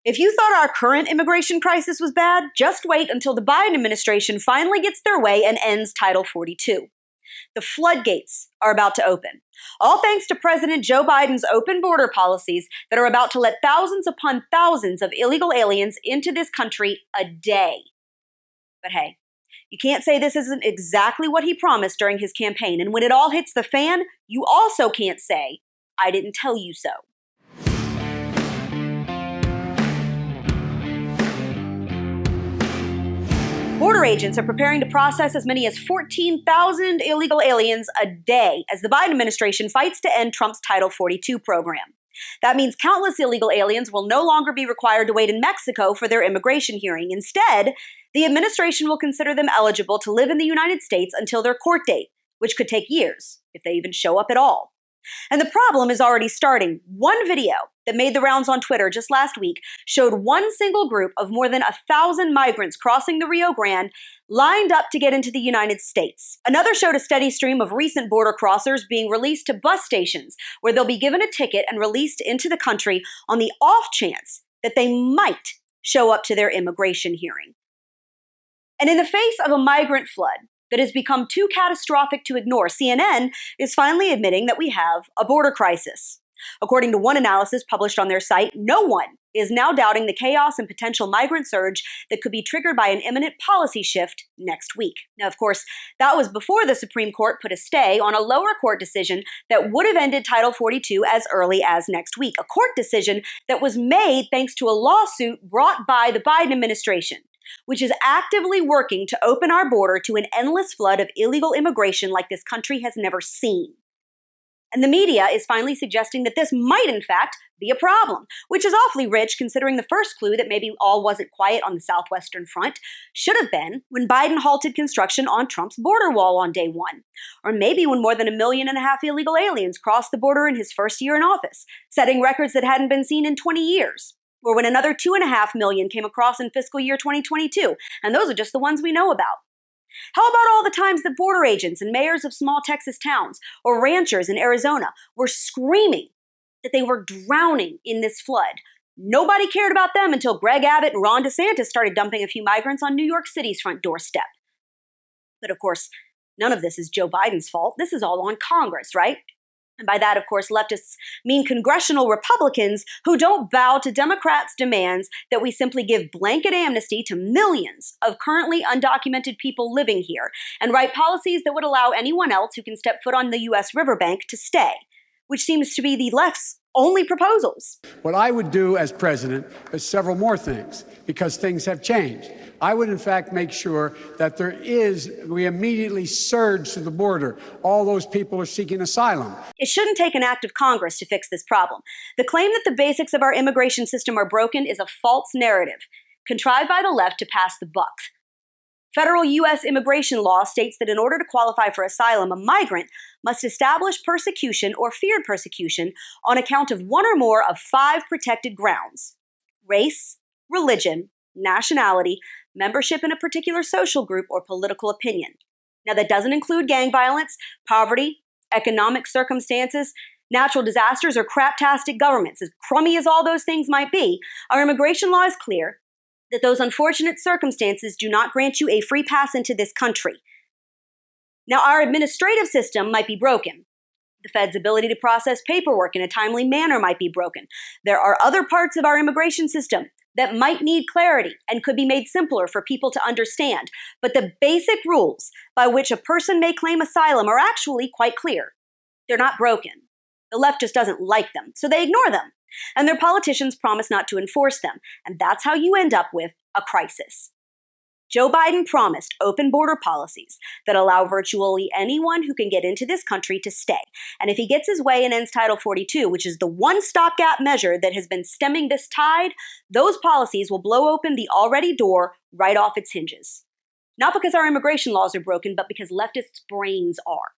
If you thought our current immigration crisis was bad, just wait until the Biden administration finally gets their way and ends Title 42. The floodgates are about to open, all thanks to President Joe Biden's open border policies that are about to let thousands upon thousands of illegal aliens into this country a day. But hey, you can't say this isn't exactly what he promised during his campaign, and when it all hits the fan, you also can't say, "I didn't tell you so." Border agents are preparing to process as many as 14,000 illegal aliens a day as the Biden administration fights to end Trump's Title 42 program. That means countless illegal aliens will no longer be required to wait in Mexico for their immigration hearing. Instead, the administration will consider them eligible to live in the United States until their court date, which could take years, if they even show up at all. And the problem is already starting. One video that made the rounds on Twitter just last week showed one single group of more than 1,000 migrants crossing the Rio Grande lined up to get into the United States. Another showed a steady stream of recent border crossers being released to bus stations, where they'll be given a ticket and released into the country on the off chance that they might show up to their immigration hearing. And in the face of a migrant flood that has become too catastrophic to ignore, CNN is finally admitting that we have a border crisis. According to one analysis published on their site, no one is now doubting the chaos and potential migrant surge that could be triggered by an imminent policy shift next week. Now, of course, that was before the Supreme Court put a stay on a lower court decision that would have ended Title 42 as early as next week, a court decision that was made thanks to a lawsuit brought by the Biden administration, which is actively working to open our border to an endless flood of illegal immigration like this country has never seen. And the media is finally suggesting that this might, in fact, be a problem, which is awfully rich considering the first clue that maybe all wasn't quiet on the southwestern front should have been when Biden halted construction on Trump's border wall on day one. Or maybe when more than 1.5 million illegal aliens crossed the border in his first year in office, setting records that hadn't been seen in 20 years. Or when another 2.5 million came across in fiscal year 2022, and those are just the ones we know about. How about all the times that border agents and mayors of small Texas towns or ranchers in Arizona were screaming that they were drowning in this flood? Nobody cared about them until Greg Abbott and Ron DeSantis started dumping a few migrants on New York City's front doorstep. But of course, none of this is Joe Biden's fault. This is all on Congress, right? And by that, of course, leftists mean congressional Republicans who don't bow to Democrats' demands that we simply give blanket amnesty to millions of currently undocumented people living here and write policies that would allow anyone else who can step foot on the U.S. riverbank to stay, which seems to be the left's only proposals. What I would do as president is several more things, because things have changed. I would, in fact, make sure that we immediately surge to the border. All those people are seeking asylum. It shouldn't take an act of Congress to fix this problem. The claim that the basics of our immigration system are broken is a false narrative, contrived by the left to pass the buck. Federal U.S. immigration law states that in order to qualify for asylum, a migrant must establish persecution or feared persecution on account of one or more of 5 protected grounds: race, religion, nationality, membership in a particular social group, or political opinion. Now, that doesn't include gang violence, poverty, economic circumstances, natural disasters, or craptastic governments. As crummy as all those things might be, our immigration law is clear that those unfortunate circumstances do not grant you a free pass into this country. Now, our administrative system might be broken. The Fed's ability to process paperwork in a timely manner might be broken. There are other parts of our immigration system that might need clarity and could be made simpler for people to understand. But the basic rules by which a person may claim asylum are actually quite clear. They're not broken. The left just doesn't like them, so they ignore them. And their politicians promise not to enforce them. And that's how you end up with a crisis. Joe Biden promised open border policies that allow virtually anyone who can get into this country to stay. And if he gets his way and ends Title 42, which is the one stopgap measure that has been stemming this tide, those policies will blow open the already door right off its hinges. Not because our immigration laws are broken, but because leftists' brains are.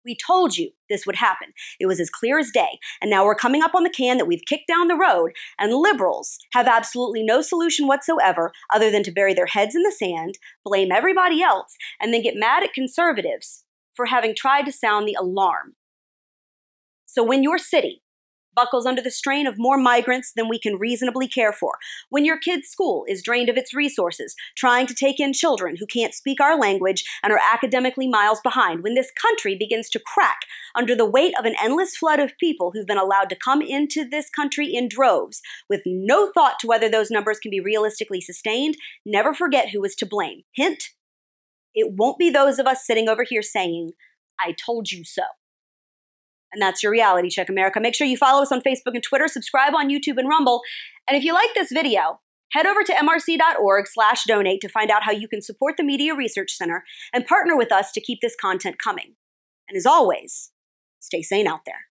We told you this would happen. It was as clear as day. And now we're coming up on the can that we've kicked down the road, and liberals have absolutely no solution whatsoever other than to bury their heads in the sand, blame everybody else, and then get mad at conservatives for having tried to sound the alarm. So when your city buckles under the strain of more migrants than we can reasonably care for, when your kid's school is drained of its resources, trying to take in children who can't speak our language and are academically miles behind, when this country begins to crack under the weight of an endless flood of people who've been allowed to come into this country in droves with no thought to whether those numbers can be realistically sustained, never forget who is to blame. Hint, it won't be those of us sitting over here saying, "I told you so." And that's your Reality Check, America. Make sure you follow us on Facebook and Twitter, subscribe on YouTube and Rumble. And if you like this video, head over to mrc.org/donate to find out how you can support the Media Research Center and partner with us to keep this content coming. And as always, stay sane out there.